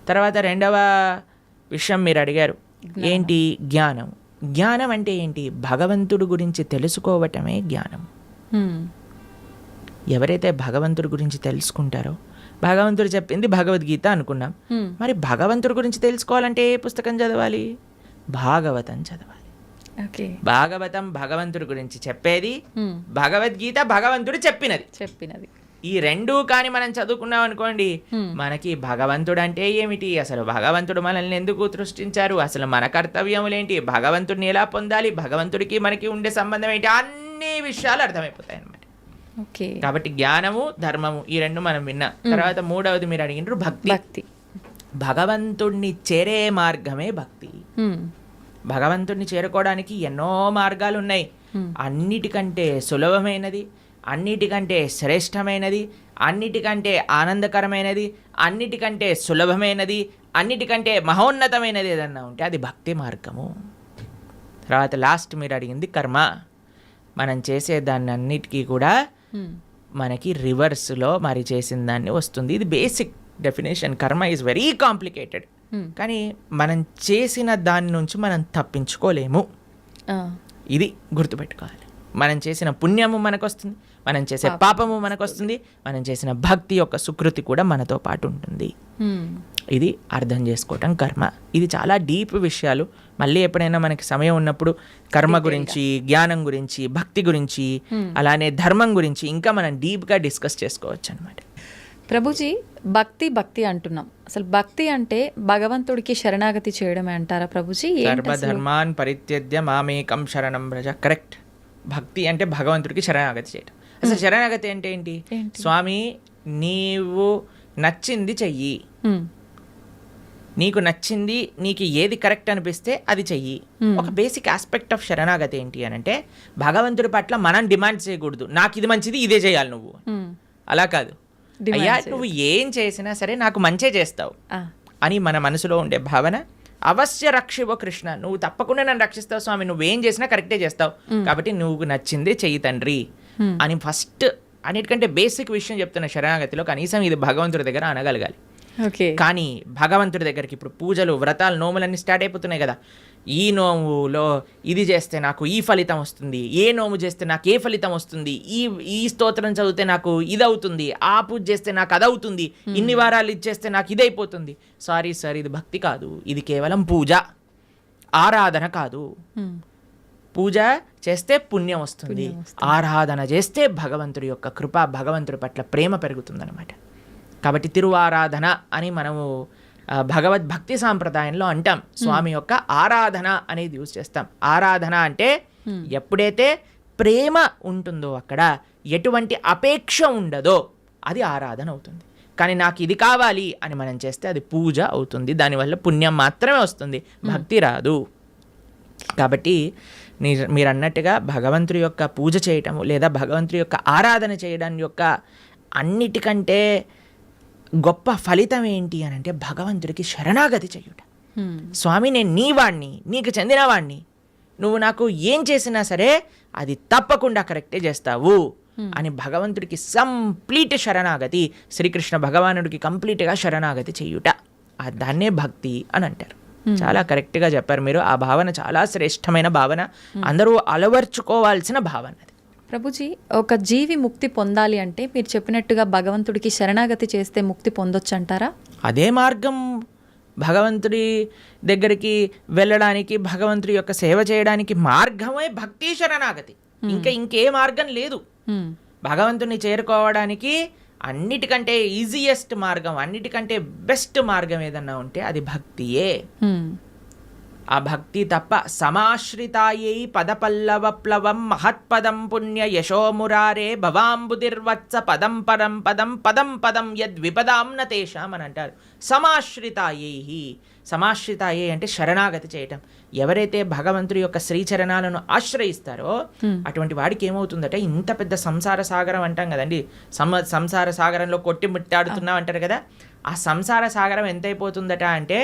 తర్వాత రెండవ విషయం మీరు అడిగారు ఏంటి? జ్ఞానం. జ్ఞానం అంటే ఏంటి? భగవంతుడి గురించి తెలుసుకోవటమే జ్ఞానం. ఎవరైతే భగవంతుడి గురించి తెలుసుకుంటారో, భగవంతుడు చెప్పింది భగవద్గీత అనుకున్నాం, మరి భగవంతుడి గురించి తెలుసుకోవాలంటే ఏ పుస్తకం చదవాలి? భాగవతం చదవాలి. భాగవతం భగవంతుడి గురించి చెప్పేది, భగవద్గీత భగవంతుడు చెప్పినది. ఈ రెండూ కానీ మనం చదువుకున్నాం అనుకోండి, మనకి భగవంతుడు అంటే ఏమిటి, అసలు భగవంతుడు మనల్ని ఎందుకు సృష్టించారు, అసలు మన కర్తవ్యములేంటి, భగవంతుడిని ఎలా పొందాలి, భగవంతుడికి మనకి ఉండే సంబంధం ఏంటి, అన్ని విషయాలు అర్థమైపోతాయి అన్నమాట. కాబట్టి జ్ఞానము, ధర్మము ఈ రెండు మనం విన్నాం. తర్వాత మూడవది మీరు అడిగినారు భక్తి. భగవంతుడిని చేరే మార్గమే భక్తి. భగవంతుడిని చేరుకోవడానికి ఎన్నో మార్గాలు ఉన్నాయి. అన్నిటికంటే సులభమైనది, అన్నిటికంటే శ్రేష్టమైనది, అన్నిటికంటే ఆనందకరమైనది, అన్నిటికంటే సులభమైనది, అన్నిటికంటే మహోన్నతమైనది ఏదన్నా ఉంటే అది భక్తి మార్గము. తర్వాత లాస్ట్ మీరు అడిగింది కర్మ. మనం చేసే దాన్ని అన్నిటికీ కూడా మనకి రివర్స్లో మరి చేసిన దాన్ని వస్తుంది. ఇది బేసిక్ డెఫినేషన్. కర్మ ఈజ్ వెరీ కాంప్లికేటెడ్, కానీ మనం చేసిన దాని నుంచి మనం తప్పించుకోలేము. ఇది గుర్తుపెట్టుకోవాలి. మనం చేసిన పుణ్యము మనకు వస్తుంది, మనం చేసే పాపము మనకు వస్తుంది, మనం చేసిన భక్తి యొక్క సుకృతి కూడా మనతో పాటు ఉంటుంది. ఇది అర్థం చేసుకోవటం కర్మ. ఇది చాలా డీప్ విషయాలు. మళ్ళీ ఎప్పుడైనా మనకి సమయం ఉన్నప్పుడు కర్మ గురించి, జ్ఞానం గురించి, భక్తి గురించి, అలానే ధర్మం గురించి ఇంకా మనం డీప్గా డిస్కస్ చేసుకోవచ్చు అనమాట. ప్రభుజీ, భక్తి అంటున్నాం. అసలు భక్తి అంటే భగవంతుడికి శరణాగతి చేయడమే అంటారా ప్రభుజీ? సర్వధర్మాన్ పరిత్యజ్య మామేకం శరణం వ్రజ. కరెక్ట్. భక్తి అంటే భగవంతుడికి శరణాగతి చేయడం. అసలు శరణాగతి అంటే ఏంటి? స్వామి, నీవు నచ్చింది చెయ్యి, నీకు నచ్చింది, నీకు ఏది కరెక్ట్ అనిపిస్తే అది చెయ్యి. ఒక బేసిక్ ఆస్పెక్ట్ ఆఫ్ శరణాగతి ఏంటి అని అంటే, భగవంతుడి పట్ల మనం డిమాండ్ చేయకూడదు, నాకు ఇది మంచిది ఇదే చేయాలి నువ్వు. అలా కాదు, అయ్యా నువ్వు ఏం చేసినా సరే నాకు మంచే చేస్తావు అని మన మనసులో ఉండే భావన. అవశ్య రక్షివో కృష్ణ, నువ్వు తప్పకుండా నన్ను రక్షిస్తావు స్వామి, నువ్వేం చేసినా కరెక్టే చేస్తావు, కాబట్టి నువ్వు నచ్చిందే చెయ్యి తండ్రి అని ఫస్ట్ అన్నిటికంటే బేసిక్ విషయం చెప్తున్న శరణాగతిలో. కనీసం ఇది భగవంతుడి దగ్గర అనగలగాలి. కానీ భగవంతుడి దగ్గరికి ఇప్పుడు పూజలు, వ్రతాలు, నోములన్నీ స్టార్ట్ అయిపోతున్నాయి కదా. ఈ నోములో ఇది చేస్తే నాకు ఈ ఫలితం వస్తుంది, ఏ నోము చేస్తే నాకు ఏ ఫలితం వస్తుంది, ఈ స్తోత్రం చదివితే నాకు ఇది అవుతుంది, ఆ పూజ చేస్తే నాకు అది అవుతుంది, ఇన్ని వారాలు ఇది చేస్తే నాకు ఇది అయిపోతుంది. సారీ సార్, ఇది భక్తి కాదు, ఇది కేవలం పూజ, ఆరాధన కాదు. పూజ చేస్తే పుణ్యం వస్తుంది, ఆరాధన చేస్తే భగవంతుడి యొక్క కృప, భగవంతుడి పట్ల ప్రేమ పెరుగుతుందన్నమాట. కాబట్టి తిరువారాధన అని మనము భగవద్భక్తి సాంప్రదాయంలో అంటాం. స్వామి యొక్క ఆరాధన అనేది యూజ్ చేస్తాం. ఆరాధన అంటే ఎప్పుడైతే ప్రేమ ఉంటుందో, అక్కడ ఎటువంటి అపేక్ష ఉండదో అది ఆరాధన అవుతుంది. కానీ నాకు ఇది కావాలి అని మనం చేస్తే అది పూజ అవుతుంది. దానివల్ల పుణ్యం మాత్రమే వస్తుంది, భక్తి రాదు. కాబట్టి మీరు అన్నట్టుగా భగవంతుడి యొక్క పూజ చేయటము లేదా భగవంతుడి యొక్క ఆరాధన చేయడం యొక్క అన్నిటికంటే గొప్ప ఫలితం ఏంటి అని అంటే భగవంతుడికి శరణాగతి చేయుట. స్వామి, నేను నీ వాణ్ణి, నీకు చెందిన వాణ్ణి, నువ్వు నాకు ఏం చేసినా సరే అది తప్పకుండా కరెక్టే చేస్తావు అని భగవంతుడికి కంప్లీట్ శరణాగతి, శ్రీకృష్ణ భగవానుడికి కంప్లీట్గా శరణాగతి చేయుట, దాన్నే భక్తి అని అంటారు. చాలా కరెక్ట్గా చెప్పారు మీరు. ఆ భావన చాలా శ్రేష్టమైన భావన, అందరూ అలవర్చుకోవాల్సిన భావన. ప్రభుజీ, ఒక జీవి ముక్తి పొందాలి అంటే మీరు చెప్పినట్టుగా భగవంతుడికి శరణాగతి చేస్తే ముక్తి పొందొచ్చు అంటారా? అదే మార్గం. భగవంతుడి దగ్గరికి వెళ్ళడానికి, భగవంతుడి యొక్క సేవ చేయడానికి మార్గమే భక్తి శరణాగతి. ఇంకే మార్గం లేదు. భగవంతుని చేరుకోవడానికి అన్నిటికంటే ఈజియెస్ట్ మార్గం, అన్నిటికంటే బెస్ట్ మార్గం ఏదన్నా ఉంటే అది భక్తియే. ఆ భక్తి తప్ప సమాశ్రితాయై పదపల్లవప్లవం మహత్పదం పుణ్య యశోమురారే భవాంబుదిర్వత్స పదం పరం పదం పదం పదం యద్విపదాం న తేషాం అని అంటారు. సమాశ్రితాయై అంటే శరణాగతి చేయటం. ఎవరైతే భగవంతుడి యొక్క శ్రీచరణాలను ఆశ్రయిస్తారో అటువంటి వాడికి ఏమవుతుందంటే, ఇంత పెద్ద సంసార సాగరం అంటాం కదండి, సంసార సాగరంలో కొట్టి ముట్టాడుతున్నాం అంటారు కదా, ఆ సంసార సాగరం ఎంత అయిపోతుందట అంటే,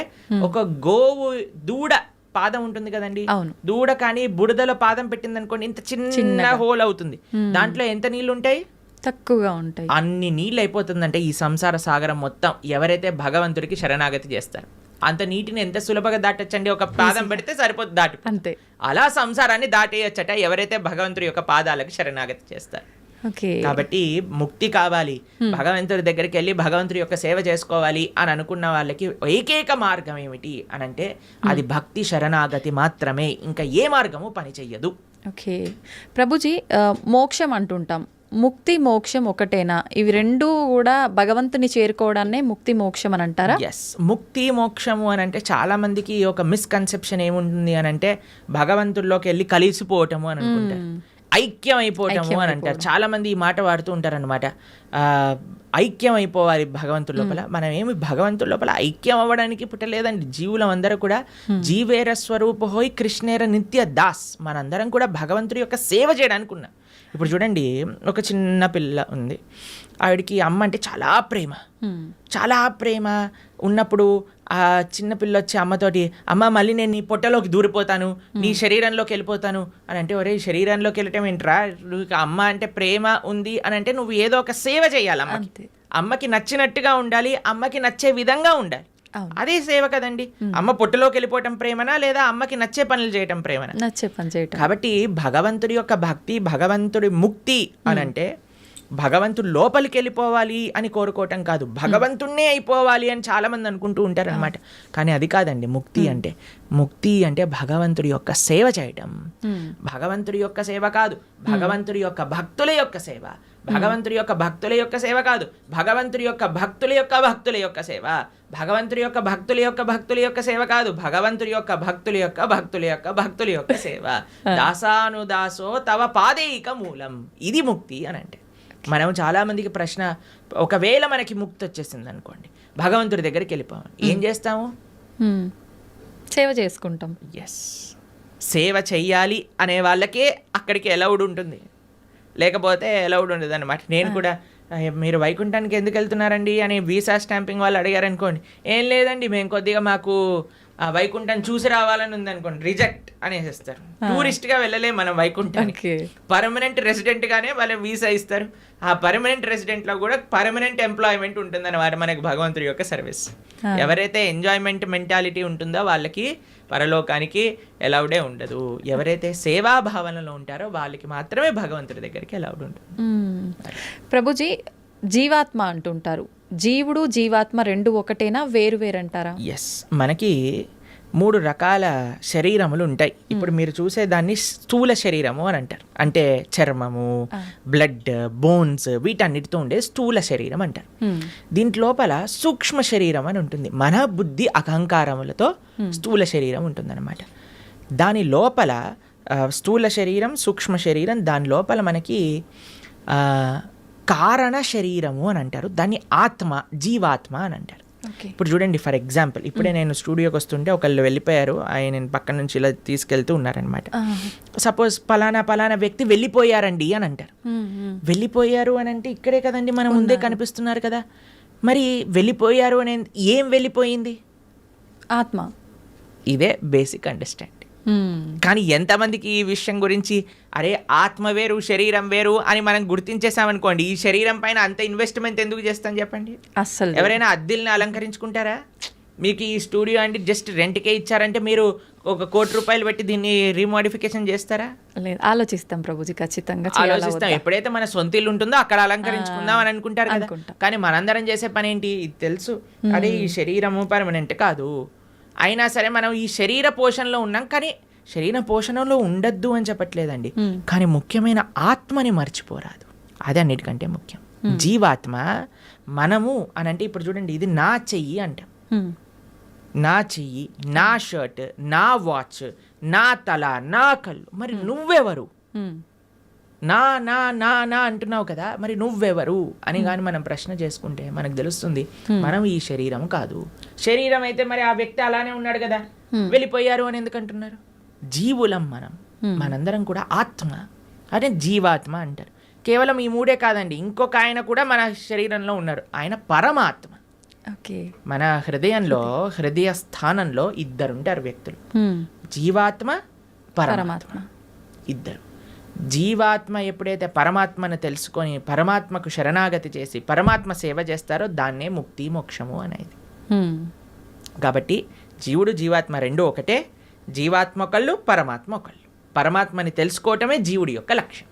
ఒక గోవు దూడ పాదం ఉంటుంది కదండి, దూడ కానీ బురదలో పాదం పెట్టింది అనుకోండి, ఇంత చిన్న హోల్ అవుతుంది. దాంట్లో ఎంత నీళ్లు ఉంటాయి? తక్కువగా ఉంటాయి. అన్ని నీళ్ళు అయిపోతుందంటే ఈ సంసార సాగరం మొత్తం ఎవరైతే భగవంతుడికి శరణాగతి చేస్తారు అంత నీటిని ఎంత సులభంగా దాటొచ్చండి, ఒక పాదం పెడితే సరిపోతుంది దాటి అంతే. అలా సంసారాన్ని దాటేయచ్చట ఎవరైతే భగవంతుడి యొక్క పాదాలకు శరణాగతి చేస్తారు. ఓకే. కాబట్టి ముక్తి కావాలి, భగవంతుడి దగ్గరికి వెళ్ళి భగవంతుడి యొక్క సేవ చేసుకోవాలి అని అనుకున్న వాళ్ళకి ఏకైక మార్గం ఏమిటి అని అంటే అది భక్తి శరణాగతి మాత్రమే, ఇంకా ఏ మార్గము పని చెయ్యదు. ఓకే ప్రభుజీ, మోక్షం అంటుంటాం, ముక్తి మోక్షం ఒకటేనా? ఇవి రెండు కూడా భగవంతుని చేరుకోవడాన్నే ముక్తి మోక్షం అని అంటారా? ఎస్, ముక్తి మోక్షము అని అంటే చాలా మందికి ఒక మిస్కన్సెప్షన్ ఏముంటుంది అని అంటే భగవంతుల్లోకి వెళ్ళి కలిసిపోవటము అని అనుకుంటారు, ఐక్యం అయిపోవటము అని అంటారు. చాలా మంది ఈ మాట వాడుతూ ఉంటారు అనమాట. ఐక్యం అయిపోవాలి భగవంతుడి లోపల. మనం ఏమి భగవంతుడి లోపల ఐక్యం అవ్వడానికి పుట్టలేదండి. జీవులం అందరూ కూడా జీవేర స్వరూప హోయ్ కృష్ణేర నిత్య దాస్, మనందరం కూడా భగవంతుడి యొక్క సేవ చేయడానికి ఉన్నాం. ఇప్పుడు చూడండి, ఒక చిన్న పిల్ల ఉంది, ఆవిడికి అమ్మ అంటే చాలా ప్రేమ, చాలా ప్రేమ ఉన్నప్పుడు ఆ చిన్న పిల్ల వచ్చి అమ్మతోటి, అమ్మ మళ్ళీ నేను నీ పొట్టలోకి దూరిపోతాను, నీ శరీరంలోకి వెళ్ళిపోతాను అని అంటే, ఒరే శరీరంలోకి వెళ్ళటం ఏంట్రా, నువ్వు అమ్మ అంటే ప్రేమ ఉంది అని అంటే నువ్వు ఏదో ఒక సేవ చేయాలి అమ్మకి. అమ్మకి నచ్చినట్టుగా ఉండాలి, అమ్మకి నచ్చే విధంగా ఉండాలి. అదే సేవ కదండి. అమ్మ పొట్టలోకి వెళ్ళిపోవటం ప్రేమనా, లేదా అమ్మకి నచ్చే పనులు చేయటం ప్రేమనా? నచ్చే పని చేయటం. కాబట్టి భగవంతుడి యొక్క భక్తి, భగవంతుడి ముక్తి అని అంటే భగవంతుడు లోపలికి వెళ్ళిపోవాలి అని కోరుకోవటం కాదు, భగవంతుడినే అయిపోవాలి అని చాలా మంది అనుకుంటూ ఉంటారు అనమాట. కానీ అది కాదండి ముక్తి అంటే. ముక్తి అంటే భగవంతుడి యొక్క సేవ చేయటం. భగవంతుడి యొక్క సేవ కాదు, భగవంతుడి యొక్క భక్తుల యొక్క సేవ. భగవంతుడి యొక్క భక్తుల యొక్క సేవ కాదు, భగవంతుడి యొక్క భక్తుల యొక్క భక్తుల యొక్క సేవ. భగవంతుడి యొక్క భక్తుల యొక్క భక్తుల యొక్క సేవ కాదు, భగవంతుడి యొక్క భక్తుల యొక్క భక్తుల యొక్క భక్తుల యొక్క సేవ. దాసానుదాసో తవ పాదేయిక మూలం, ఇది ముక్తి అని అంటే. మనం చాలా మందికి ప్రశ్న, ఒకవేళ మనకి ముక్తి వచ్చేసింది అనుకోండి, భగవంతుడి దగ్గరికి వెళ్ళిపోవాలి, ఏం చేస్తాము? సేవ చేసుకుంటాం. ఎస్, సేవ చెయ్యాలి అనే వాళ్ళకే అక్కడికి అలౌడ్ ఉంటుంది, లేకపోతే అలౌడ్ ఉండదు అనమాట. నేను కూడా మీరు వైకుంఠానికి ఎందుకు వెళ్తున్నారండి అని వీసా స్టాంపింగ్ వాళ్ళు అడిగారు అనుకోండి, ఏం లేదండి మేము కొద్దిగా మాకు వైకుంఠం చూసి రావాలని ఉంది అనుకోండి, రిజెక్ట్ అనేసిస్తారు. టూరిస్ట్గా వెళ్ళలే మనం వైకుంఠానికి, పర్మనెంట్ రెసిడెంట్ గానే వాళ్ళు వీసా ఇస్తారు. ఆ పర్మనెంట్ రెసిడెంట్లో కూడా పర్మనెంట్ ఎంప్లాయ్మెంట్ ఉంటుంది అన్నమాట మనకి భగవంతుడి యొక్క సర్వీస్. ఎవరైతే ఎంజాయ్మెంట్ మెంటాలిటీ ఉంటుందో వాళ్ళకి పరలోకానికి అలౌడే ఉండదు. ఎవరైతే సేవా భావనలో ఉంటారో వాళ్ళకి మాత్రమే భగవంతుడి దగ్గరికి అలౌడ్ ఉంటుంది. ప్రభుజీ, జీవాత్మ అంటుంటారు, జీవుడు జీవాత్మ రెండు ఒకటేనా, వేరు వేరు అంటారా? ఎస్, మనకి 3 రకాల శరీరములు ఉంటాయి. ఇప్పుడు మీరు చూసేదాన్ని స్థూల శరీరము అని అంటారు, అంటే చర్మము, బ్లడ్, బోన్స్ వీటన్నిటితో ఉండే స్థూల శరీరం అంటారు. దీంట్లోపల సూక్ష్మ శరీరం అని ఉంటుంది, మన బుద్ధి అహంకారములతో స్థూల శరీరం ఉంటుందన్నమాట. దాని లోపల స్థూల శరీరం, సూక్ష్మ శరీరం, దాని లోపల మనకి కారణ శరీరము అని అంటారు, దాన్ని ఆత్మ, జీవాత్మ అని అంటారు. ఇప్పుడు చూడండి, ఫర్ ఎగ్జాంపుల్ ఇప్పుడే నేను స్టూడియోకి వస్తుంటే ఒకళ్ళు వెళ్ళిపోయారు, ఆయన పక్కన నుంచి ఇలా తీసుకెళ్తూ ఉన్నారనమాట. సపోజ్ పలానా వ్యక్తి వెళ్ళిపోయారండి అని అంటారు. వెళ్ళిపోయారు అని అంటే ఇక్కడే కదండి మన ముందే కనిపిస్తున్నారు కదా. మరి వెళ్ళిపోయారు అని ఏం వెళ్ళిపోయింది? ఆత్మ. ఇదే బేసిక్ అండర్స్టాండింగ్. కానీ ఎంతమందికి ఈ విషయం గురించి, అరే ఆత్మ వేరు శరీరం వేరు అని మనం గుర్తించేసామనుకోండి, ఈ శరీరం పైన అంత ఇన్వెస్ట్మెంట్ ఎందుకు చేస్తాం చెప్పండి? అసలు ఎవరైనా అద్దెల్ని అలంకరించుకుంటారా? మీకు ఈ స్టూడియో అంటే జస్ట్ రెంట్కే ఇచ్చారంటే మీరు ఒక ₹1 కోటి పెట్టి దీన్ని రీమోడిఫికేషన్ చేస్తారా? లేదు, ఆలోచిస్తాం ప్రభుజీ, ఖచ్చితంగా ఆలోచిస్తాం. ఎప్పుడైతే మన సొంత ఇల్లు ఉంటుందో అక్కడ అలంకరించుకుందాం అని అనుకుంటారు కదా. కానీ మనందరం చేసే పని ఏంటి? ఇది తెలుసు, అదే ఈ శరీరము పర్మనెంట్ కాదు, అయినా సరే మనం ఈ శరీర పోషణలో ఉన్నాం. కానీ శరీర పోషణలో ఉండద్దు అని చెప్పట్లేదండి, కానీ ముఖ్యమైన ఆత్మని మర్చిపోరాదు, అది అన్నిటికంటే ముఖ్యం. జీవాత్మ మనము అని అంటే, ఇప్పుడు చూడండి, ఇది నా చెయ్యి అంటాం, నా చెయ్యి, నా షర్ట్, నా వాచ్, నా తల, నా కళ్ళు. మరి నువ్వెవరు? నా నా నా నా అంటున్నావు కదా, మరి నువ్వెవరు అని కానీ మనం ప్రశ్న చేసుకుంటే మనకు తెలుస్తుంది, మనం ఈ శరీరం కాదు. శరీరం అయితే మరి ఆ వ్యక్తి అలానే ఉన్నాడు కదా, వెళ్ళిపోయారు అని ఎందుకు అంటున్నారు? జీవులం మనం, మనందరం కూడా ఆత్మ, అదే జీవాత్మ అంటారు. కేవలం ఈ 3 కాదండి, ఇంకొక ఆయన కూడా మన శరీరంలో ఉన్నారు, ఆయన పరమాత్మ. మన హృదయంలో, హృదయ స్థానంలో 2 ఉంటారు వ్యక్తులు, జీవాత్మ, పరమాత్మ, 2. జీవాత్మ ఎప్పుడైతే పరమాత్మను తెలుసుకొని పరమాత్మకు శరణాగతి చేసి పరమాత్మ సేవ చేస్తారో దాన్నే ముక్తి మోక్షము అనేది. కాబట్టి జీవుడు జీవాత్మ రెండు ఒకటే. జీవాత్మ ఒకళ్ళు, పరమాత్మ ఒకళ్ళు. పరమాత్మని తెలుసుకోవటమే జీవుడి యొక్క లక్ష్యం.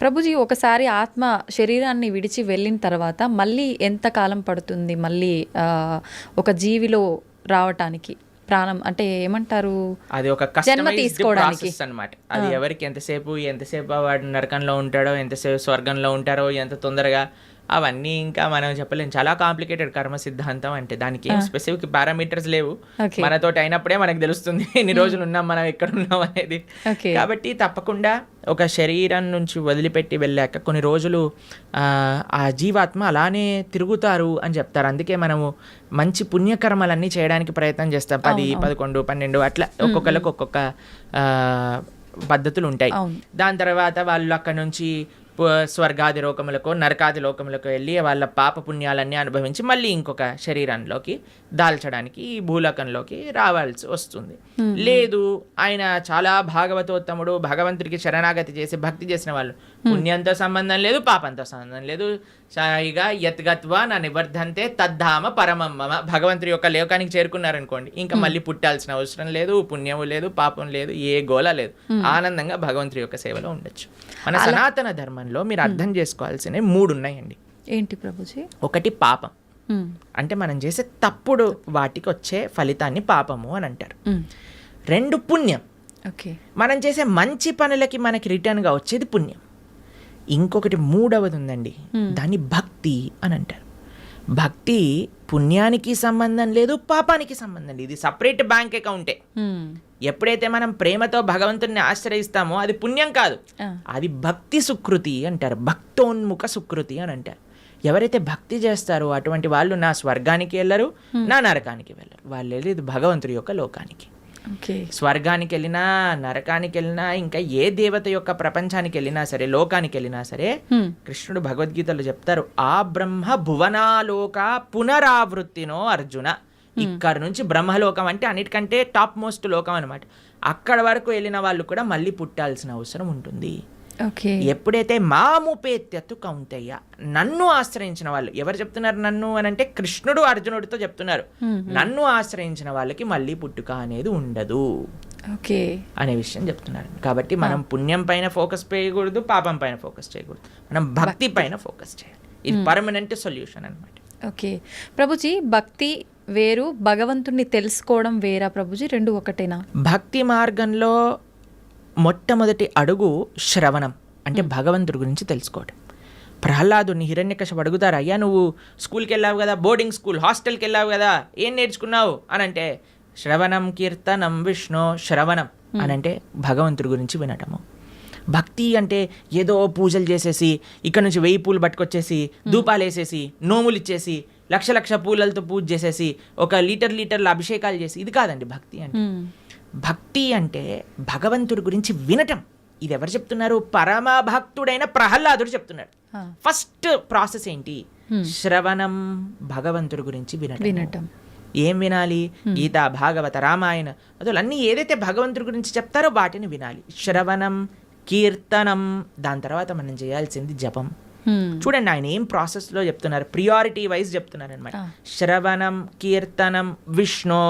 ప్రభుజీ, ఒకసారి ఆత్మ శరీరాన్ని విడిచి వెళ్ళిన తర్వాత మళ్ళీ ఎంత కాలం పడుతుంది మళ్ళీ ఒక జీవిలో రావటానికి? ప్రాణం అంటే ఏమంటారు, అది ఒక కస్టమైజ్డ్ ప్రాసెస్ అన్నమాట. అది ఎవరికి ఎంతసేపు వాడు నరకంలో ఉంటాడో, ఎంతసేపు స్వర్గంలో ఉంటారో, ఎంత తొందరగా, అవన్నీ ఇంకా మనం చెప్పలేం. చాలా కాంప్లికేటెడ్ కర్మ సిద్ధాంతం అంటే. దానికి ఏం స్పెసిఫిక్ పారామీటర్స్ లేవు. మనతో అయినప్పుడే మనకు తెలుస్తుంది ఎన్ని రోజులు ఉన్నాం, మనం ఎక్కడ ఉన్నాం అనేది. కాబట్టి తప్పకుండా ఒక శరీరం నుంచి వదిలిపెట్టి వెళ్ళాక కొన్ని రోజులు ఆ జీవాత్మ అలానే తిరుగుతారు అని చెప్తారు. అందుకే మనము మంచి పుణ్యకర్మలన్నీ చేయడానికి ప్రయత్నం చేస్తాం. 10, 11, 12 అట్లా ఒక్కొక్కరికి ఒక్కొక్క పద్ధతులు ఉంటాయి. దాని తర్వాత వాళ్ళు అక్కడ నుంచి స్వర్గాది లోకములకు, నరకాది లోకములకు వెళ్ళి వాళ్ళ పాప పుణ్యాలన్నీ అనుభవించి మళ్ళీ ఇంకొక శరీరంలోకి దాల్చడానికి ఈ భూలోకంలోకి రావాల్సి వస్తుంది. లేదు, ఆయన చాలా భాగవతోత్తముడు, భగవంతుడికి శరణాగతి చేసి భక్తి చేసిన వాళ్ళు, పుణ్యంతో సంబంధం లేదు, పాపంతో సంబంధం లేదు, సాయిగా యత్గత్వా నా నివర్ధంతే తద్ధామ పరమమ్మ, భగవంతుడి యొక్క లోకానికి చేరుకున్నారనుకోండి, ఇంకా మళ్ళీ పుట్టాల్సిన అవసరం లేదు, పుణ్యము లేదు, పాపం లేదు, ఏ గోల లేదు, ఆనందంగా భగవంతుడి యొక్క సేవలో ఉండొచ్చు. మన సనాతన ధర్మంలో మీరు అర్థం చేసుకోవాల్సినవి 3 ఉన్నాయండి. ఏంటి ప్రభుజీ? ఒకటి పాపం, అంటే మనం చేసే తప్పుడు వాటికి వచ్చే ఫలితాన్ని పాపము అని అంటారు. 2 పుణ్యం, మనం చేసే మంచి పనులకి మనకి రిటర్న్గా వచ్చేది పుణ్యం. ఇంకొకటి 3వది ఉందండి, దాన్ని భక్తి అని అంటారు. భక్తి పుణ్యానికి సంబంధం లేదు, పాపానికి సంబంధం లేదు. ఇది సపరేట్ బ్యాంక్ అకౌంటే. ఎప్పుడైతే మనం ప్రేమతో భగవంతుడిని ఆశ్రయిస్తామో అది పుణ్యం కాదు, అది భక్తి సుకృతి అంటారు. భక్తోన్ముఖ సుకృతి అని అంటారు. ఎవరైతే భక్తి చేస్తారో అటువంటి వాళ్ళు నా స్వర్గానికి వెళ్ళరు, నా నరకానికి వెళ్ళరు. వాళ్ళు వెళ్ళేది భగవంతుడి యొక్క లోకానికి. స్వర్గానికి వెళ్ళినా, నరకానికి వెళ్ళినా, ఇంకా ఏ దేవత యొక్క ప్రపంచానికి వెళ్ళినా సరే, లోకానికి వెళ్ళినా సరే, కృష్ణుడు భగవద్గీతలో చెప్తారు, ఆ బ్రహ్మ భువనాలోక పునరావృత్తినో అర్జున. ఇక్కడ నుంచి బ్రహ్మలోకం అంటే అన్నిటికంటే టాప్ మోస్ట్ లోకం అనమాట. అక్కడ వరకు వెళ్ళిన వాళ్ళు కూడా మళ్ళీ పుట్టాల్సిన అవసరం ఉంటుంది. ఎప్పుడైతే మాముపేత్యత్తు కౌంతయ్య, నన్ను ఆశ్రయించిన వాళ్ళు, ఎవరు చెప్తున్నారు నన్ను అని అంటే కృష్ణుడు అర్జునుడితో చెప్తున్నారు, నన్ను ఆశ్రయించిన వాళ్ళకి మళ్ళీ పుట్టుక అనేది ఉండదు అనే విషయం చెప్తున్నారు. కాబట్టి మనం పుణ్యం పైన ఫోకస్ చేయకూడదు, పాపం పైన ఫోకస్ చేయకూడదు, మనం భక్తి పైన ఫోకస్ చేయాలి. ఇది పర్మనెంట్ సొల్యూషన్ అనమాట. ఓకే ప్రభుజీ, భక్తి వేరు, భగవంతుణ్ణి తెలుసుకోవడం వేరా ప్రభుజీ? 2 ఒకటేనా? భక్తి మార్గంలో మొట్టమొదటి అడుగు శ్రవణం, అంటే భగవంతుడి గురించి తెలుసుకోవడం. ప్రహ్లాదుని హిరణ్యకశిపుడు అడుగుతారు, అయ్యా నువ్వు స్కూల్కి వెళ్ళావు కదా, బోర్డింగ్ స్కూల్, హాస్టల్కి వెళ్ళావు కదా, ఏం నేర్చుకున్నావు అని అంటే, శ్రవణం కీర్తనం విష్ణు. శ్రవణం అని అంటే భగవంతుడి గురించి వినటము. భక్తి అంటే ఏదో పూజలు చేసేసి, ఇక్కడ నుంచి 1000 పూలు పట్టుకొచ్చేసి, ధూపాలు వేసేసి, నోములు ఇచ్చేసి, లక్ష పూలలతో పూజ చేసేసి, ఒక లీటర్ల అభిషేకాలు చేసి, ఇది కాదండి భక్తి అంటే. భక్తి అంటే భగవంతుడి గురించి వినటం. ఇది ఎవరు చెప్తున్నారు? పరమ భక్తుడైన ప్రహ్లాదుడు చెప్తున్నాడు. ఫస్ట్ ప్రాసెస్ ఏంటి? శ్రవణం, భగవంతుడి గురించి వినటం. ఏం వినాలి? గీత, భాగవత, రామాయణ అసలు అన్నీ ఏదైతే భగవంతుడి గురించి చెప్తారో వాటిని వినాలి. శ్రవణం, కీర్తనం, దాని తర్వాత మనం చేయాల్సింది జపం. చూడండి ఆయన ఏం ప్రాసెస్లో చెప్తున్నారు, ప్రియారిటీ వైజ్ చెప్తున్నారు అనమాట. శ్రవణం, కీర్తనం, విష్ణో.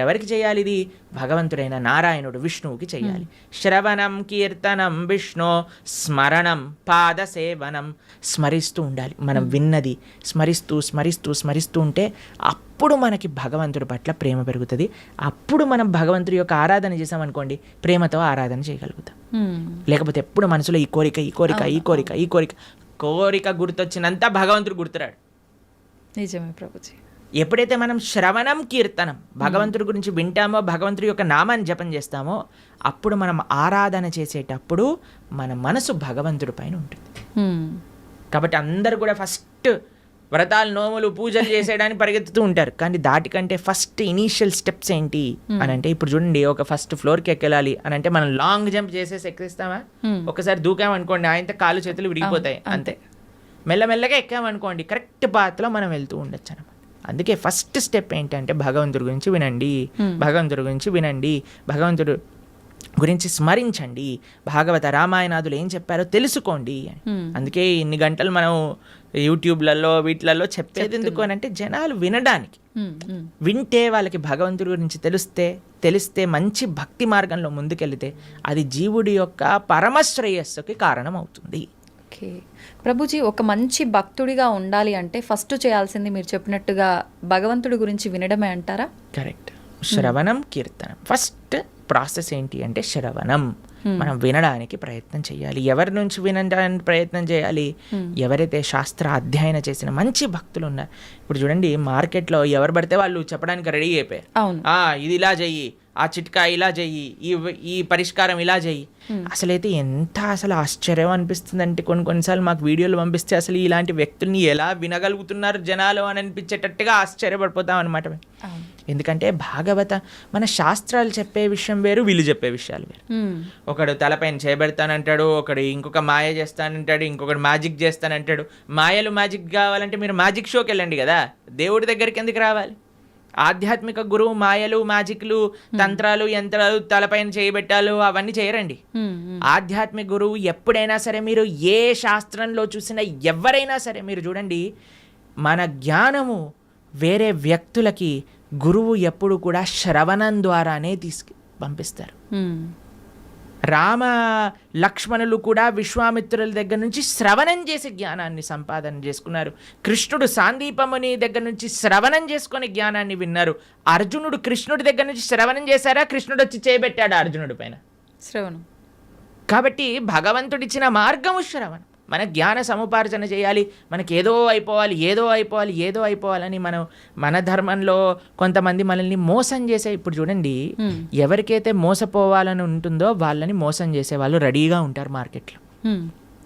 ఎవరికి చేయాలి ఇది? భగవంతుడైన నారాయణుడు విష్ణువుకి చేయాలి. శ్రవణం, కీర్తనం, విష్ణు, స్మరణం, పాద సేవనం. స్మరిస్తూ ఉండాలి. మనం విన్నది స్మరిస్తూ ఉంటే అప్పుడు మనకి భగవంతుడి పట్ల ప్రేమ పెరుగుతుంది. అప్పుడు మనం భగవంతుడి యొక్క ఆరాధన చేసామనుకోండి, ప్రేమతో ఆరాధన చేయగలుగుతాం. లేకపోతే ఎప్పుడు మనసులో ఈ కోరిక గుర్తొచ్చినంత భగవంతుడు గుర్తురాడు. నిజమే ప్రభుజీ. ఎప్పుడైతే మనం శ్రవణం, కీర్తనం, భగవంతుడి గురించి వింటామో, భగవంతుడి యొక్క నామాన్ని జపం చేస్తామో, అప్పుడు మనం ఆరాధన చేసేటప్పుడు మన మనసు భగవంతుడి పైన ఉంటుంది. కాబట్టి అందరూ కూడా ఫస్ట్ వ్రతాలు, నోములు, పూజలు చేసేయడానికి పరిగెత్తుతూ ఉంటారు. కానీ దాటికంటే ఫస్ట్ ఇనీషియల్ స్టెప్స్ ఏంటి అని అంటే, ఇప్పుడు చూడండి, ఒక ఫస్ట్ ఫ్లోర్కి ఎక్కాలి అని అంటే మనం లాంగ్ జంప్ చేసేసి ఎక్కిస్తామా? ఒకసారి దూకామనుకోండి, ఆయనతో కాళ్ళు చేతులు విరిగిపోతాయి, అంతే. మెల్లమెల్లగా ఎక్కామనుకోండి, కరెక్ట్ పాత్లో మనం వెళ్తూ ఉండొచ్చు అనమాట. అందుకే ఫస్ట్ స్టెప్ ఏంటంటే భగవంతుడి గురించి వినండి, భగవంతుడి గురించి స్మరించండి, భాగవత రామాయణాదులు ఏం చెప్పారో తెలుసుకోండి అని. అందుకే ఇన్ని గంటలు మనం యూట్యూబ్లలో వీటిలలో చెప్పేది ఎందుకు అని అంటే జనాలు వినడానికి. వింటే వాళ్ళకి భగవంతుడి గురించి తెలిస్తే మంచి భక్తి మార్గంలో ముందుకెళ్తే అది జీవుడి యొక్క పరమశ్రేయస్సుకి కారణం అవుతుంది. ఓకే ప్రభుజీ, ఒక మంచి భక్తుడిగా ఉండాలి అంటే ఫస్ట్ చేయాల్సింది మీరు చెప్పినట్టుగా భగవంతుడి గురించి వినడమే అంటారా? కరెక్ట్. శ్రవణం, కీర్తనం. ఫస్ట్ ప్రాసెస్ ఏంటి అంటే శ్రవణం. మనం వినడానికి ప్రయత్నం చేయాలి. ఎవరి నుంచి వినడానికి ప్రయత్నం చేయాలి? ఎవరైతే శాస్త్ర అధ్యయన చేసిన మంచి భక్తులు ఉన్నారు. ఇప్పుడు చూడండి, మార్కెట్లో ఎవరు పడితే వాళ్ళు చెప్పడానికి రెడీ అయిపోయారు. ఇది ఇలా చెయ్యి, ఆ చిట్కా ఇలా చెయ్యి, ఈ పరిష్కారం ఇలా చెయ్యి. అసలైతే ఎంత అసలు ఆశ్చర్యం అనిపిస్తుంది అంటే కొన్నిసార్లు మాకు వీడియోలు పంపిస్తే అసలు ఇలాంటి వ్యక్తుల్ని ఎలా వినగలుగుతున్నారు జనాలు అని అనిపించేటట్టుగా ఆశ్చర్యపడిపోతాం అనమాట. ఎందుకంటే భాగవత మన శాస్త్రాలు చెప్పే విషయం వేరు, వీళ్ళు చెప్పే విషయాలు వేరు. ఒకడు తలపైన చేయబెడతానంటాడు, ఒకడు ఇంకొక మాయ చేస్తానంటాడు, ఇంకొకడు మ్యాజిక్ చేస్తానంటాడు. మాయలు మ్యాజిక్ కావాలంటే మీరు మ్యాజిక్ షోకి వెళ్ళండి కదా, దేవుడి దగ్గరికి ఎందుకు రావాలి? ఆధ్యాత్మిక గురువు మాయలు, మ్యాజిక్లు, తంత్రాలు, యంత్రాలు, తలపైన చేయబెట్టాలు అవన్నీ చేయరండి. ఆధ్యాత్మిక గురువు ఎప్పుడైనా సరే మీరు ఏ శాస్త్రంలో చూసినా ఎవరైనా సరే మీరు చూడండి, మన జ్ఞానము వేరే వ్యక్తులకి గురువు ఎప్పుడు కూడా శ్రవణం ద్వారానే పంపిస్తారు. రామ లక్ష్మణులు కూడా విశ్వామిత్రుల దగ్గర నుంచి శ్రవణం చేసి జ్ఞానాన్ని సంపాదన చేసుకున్నారు. కృష్ణుడు సాందీపముని దగ్గర నుంచి శ్రవణం చేసుకొని జ్ఞానాన్ని విన్నారు. అర్జునుడు కృష్ణుడి దగ్గర నుంచి శ్రవణం చేశారా, కృష్ణుడు వచ్చి చేయబెట్టాడు అర్జునుడి పైన శ్రవణం. కాబట్టి భగవంతుడిచ్చిన మార్గము శ్రవణం. మన జ్ఞాన సముపార్జన చేయాలి. మనకి ఏదో అయిపోవాలని మన ధర్మంలో కొంతమంది మనల్ని మోసం చేసే, ఇప్పుడు చూడండి, ఎవరికైతే మోసపోవాలని ఉంటుందో వాళ్ళని మోసం చేసే వాళ్ళు రెడీగా ఉంటారు మార్కెట్లో.